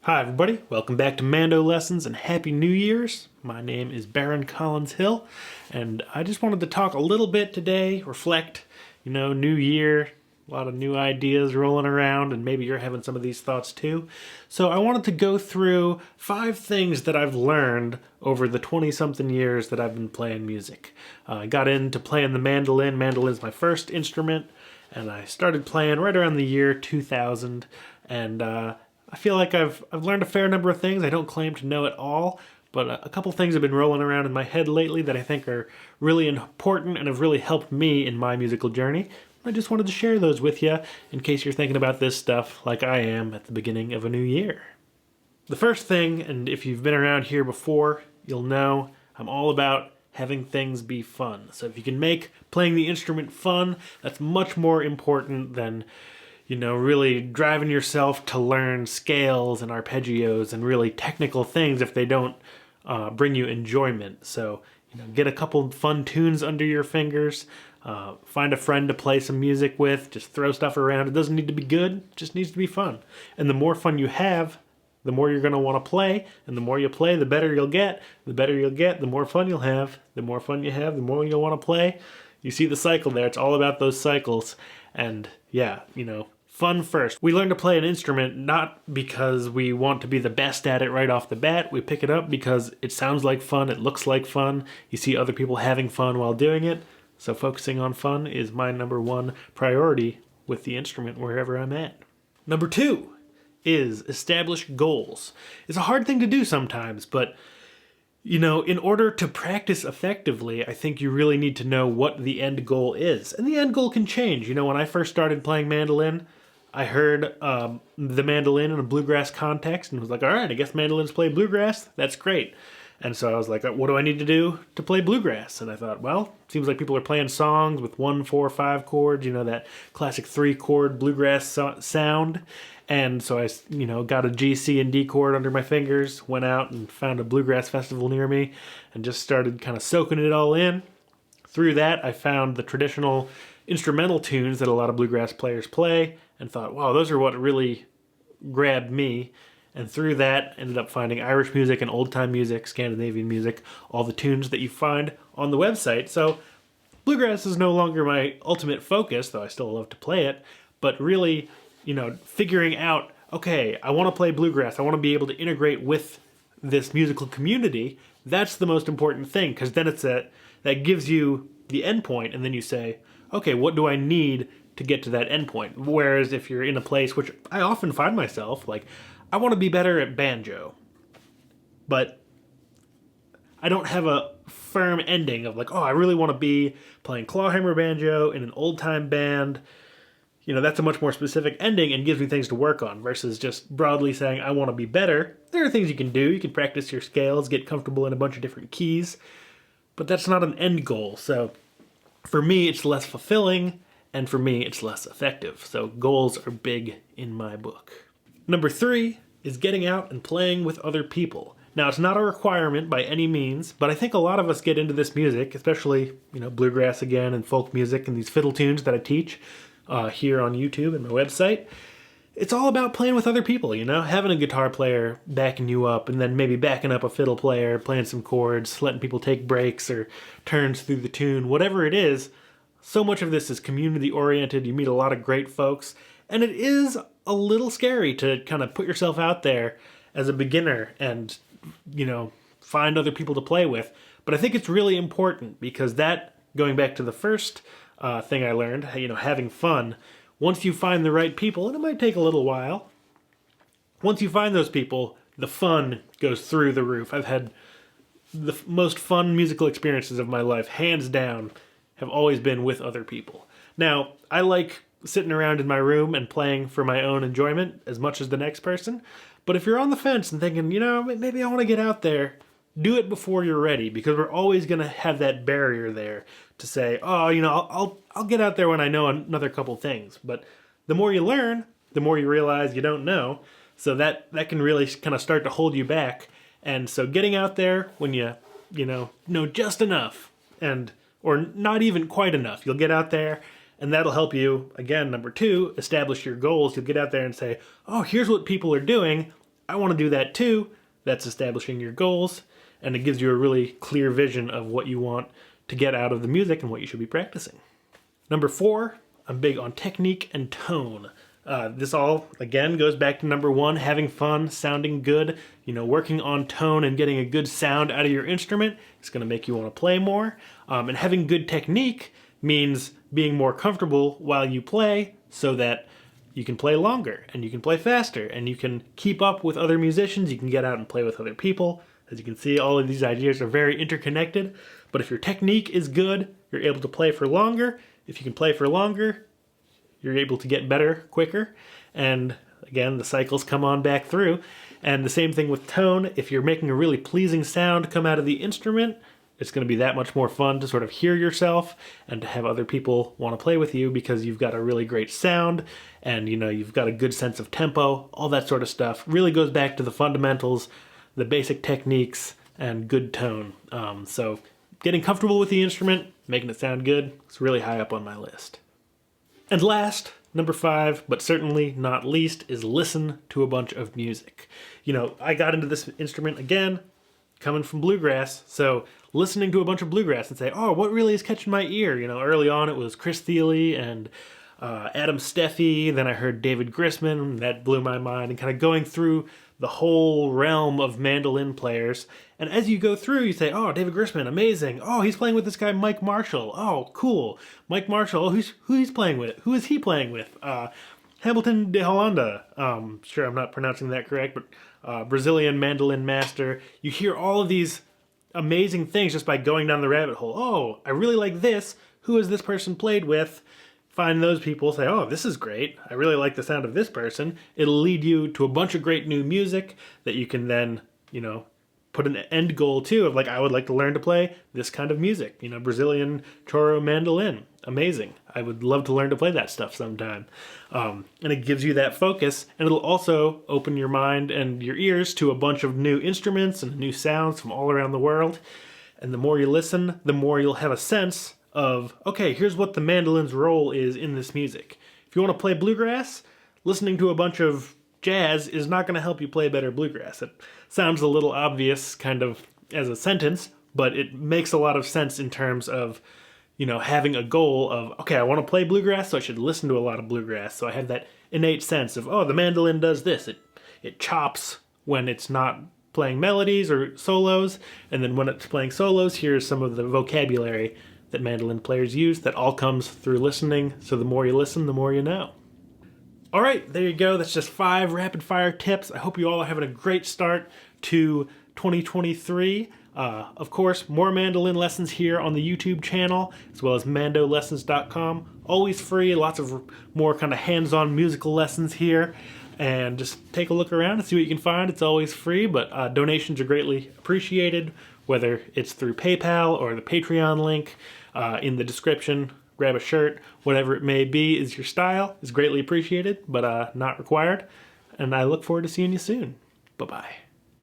Hi everybody, welcome back to Mando Lessons and Happy New Year's. My name is Baron Collins Hill, and I just wanted to talk a little bit today, reflect, new year, a lot of new ideas rolling around, and maybe you're having some of these thoughts too. So I wanted to go through 5 things that I've learned over the 20-something years that I've been playing music. I got into playing the mandolin. Mandolin's my first instrument, and I started playing right around the year 2000, and I feel like I've learned a fair number of things. I don't claim to know it all, but a couple things have been rolling around in my head lately that I think are really important and have really helped me in my musical journey. I just wanted to share those with you in case you're thinking about this stuff like I am at the beginning of a new year. The first thing, and if you've been around here before, you'll know I'm all about having things be fun. So if you can make playing the instrument fun, that's much more important than really driving yourself to learn scales and arpeggios and really technical things if they don't bring you enjoyment. So, get a couple fun tunes under your fingers, find a friend to play some music with, just throw stuff around. It doesn't need to be good, it just needs to be fun. And the more fun you have, the more you're going to want to play, and the more you play, the better you'll get. The better you'll get, the more fun you'll have. The more fun you have, the more you'll want to play. You see the cycle there. It's all about those cycles. And yeah, fun first. We learn to play an instrument not because we want to be the best at it right off the bat. We pick it up because it sounds like fun, it looks like fun. You see other people having fun while doing it. So focusing on fun is my number one priority with the instrument wherever I'm at. Number 2 is establish goals. It's a hard thing to do sometimes, but in order to practice effectively, I think you really need to know what the end goal is. And the end goal can change. When I first started playing mandolin, I heard the mandolin in a bluegrass context and was like, all right, I guess mandolins play bluegrass. That's great. And so I was like, what do I need to do to play bluegrass? And I thought, well, seems like people are playing songs with 1, 4, 5 chords, that classic 3-chord bluegrass sound. And so I, got a G, C, and D chord under my fingers, went out and found a bluegrass festival near me and just started kind of soaking it all in. Through that, I found the traditional instrumental tunes that a lot of bluegrass players play and thought, wow, those are what really grabbed me. And through that, ended up finding Irish music and old-time music, Scandinavian music, all the tunes that you find on the website. So bluegrass is no longer my ultimate focus, though I still love to play it, but really, figuring out, okay, I want to play bluegrass. I want to be able to integrate with this musical community. That's the most important thing, because then that gives you the end point, and then you say, okay, what do I need to get to that end point? Whereas if you're in a place, which I often find myself, like, I want to be better at banjo, but I don't have a firm ending of like, oh, I really want to be playing clawhammer banjo in an old-time band. That's a much more specific ending and gives me things to work on versus just broadly saying, I want to be better. There are things you can do. You can practice your scales, get comfortable in a bunch of different keys, but that's not an end goal. So for me, it's less fulfilling, and for me, it's less effective. So goals are big in my book. Number 3 is getting out and playing with other people. Now, it's not a requirement by any means, but I think a lot of us get into this music, especially, bluegrass again and folk music and these fiddle tunes that I teach here on YouTube and my website. It's all about playing with other people, having a guitar player backing you up and then maybe backing up a fiddle player, playing some chords, letting people take breaks or turns through the tune, whatever it is. So much of this is community oriented. You meet a lot of great folks, and it is a little scary to kind of put yourself out there as a beginner and, find other people to play with. But I think it's really important because that, going back to the first thing I learned, having fun, once you find the right people, and it might take a little while, once you find those people, the fun goes through the roof. I've had the most fun musical experiences of my life, hands down, have always been with other people. Now, I like sitting around in my room and playing for my own enjoyment as much as the next person, but if you're on the fence and thinking, maybe I want to get out there, do it before you're ready, because we're always going to have that barrier there to say, oh, I'll get out there when I know another couple things. But the more you learn, the more you realize you don't know. So that can really kind of start to hold you back. And so getting out there when you know just enough or not even quite enough, you'll get out there and that'll help you, again, number 2, establish your goals. You'll get out there and say, oh, here's what people are doing. I want to do that too. That's establishing your goals, and it gives you a really clear vision of what you want to get out of the music and what you should be practicing. Number 4, I'm big on technique and tone. This all, again, goes back to number 1, having fun, sounding good. Working on tone and getting a good sound out of your instrument is going to make you want to play more. And having good technique means being more comfortable while you play so that you can play longer and you can play faster and you can keep up with other musicians. You can get out and play with other people. As you can see, all of these ideas are very interconnected. But if your technique is good, you're able to play for longer. If you can play for longer, you're able to get better quicker. And again, the cycles come on back through. And the same thing with tone. If you're making a really pleasing sound come out of the instrument, it's going to be that much more fun to sort of hear yourself and to have other people want to play with you because you've got a really great sound and you've got a good sense of tempo. All that sort of stuff really goes back to the fundamentals, the basic techniques, and good tone. So getting comfortable with the instrument, making it sound good, is really high up on my list. And last, number 5, but certainly not least, is listen to a bunch of music. I got into this instrument again, coming from bluegrass, so listening to a bunch of bluegrass and say, oh, what really is catching my ear? Early on it was Chris Thile and Adam Steffi, then I heard David Grisman, that blew my mind, and kind of going through the whole realm of mandolin players. And as you go through, you say, oh, David Grisman, amazing. Oh, he's playing with this guy, Mike Marshall. Oh, cool. Mike Marshall, who he's playing with? Who is he playing with? Hamilton de Holanda. Sure, I'm not pronouncing that correct, but Brazilian mandolin master. You hear all of these amazing things just by going down the rabbit hole. Oh, I really like this. Who has this person played with? Find those people, say, oh, this is great. I really like the sound of this person. It'll lead you to a bunch of great new music that you can then, put an end goal to of like, I would like to learn to play this kind of music. Brazilian choro mandolin. Amazing. I would love to learn to play that stuff sometime. And it gives you that focus, and it'll also open your mind and your ears to a bunch of new instruments and new sounds from all around the world. And the more you listen, the more you'll have a sense of, okay, here's what the mandolin's role is in this music. If you want to play bluegrass, listening to a bunch of jazz is not going to help you play better bluegrass. It sounds a little obvious kind of as a sentence, but it makes a lot of sense in terms of, having a goal of, okay, I want to play bluegrass, so I should listen to a lot of bluegrass. So I have that innate sense of, oh, the mandolin does this. It chops when it's not playing melodies or solos, and then when it's playing solos, here's some of the vocabulary that mandolin players use. That all comes through listening, so the more you listen, the more you know. All right, there you go. That's just 5 rapid-fire tips. I hope you all are having a great start to 2023. Of course, more mandolin lessons here on the YouTube channel, as well as mandolessons.com. Always free, lots of more kind of hands-on musical lessons here. And just take a look around and see what you can find. It's always free, but donations are greatly appreciated, whether it's through PayPal or the Patreon link in the description. Grab a shirt, whatever it may be is your style, is greatly appreciated, but not required. And I look forward to seeing you soon. Bye-bye.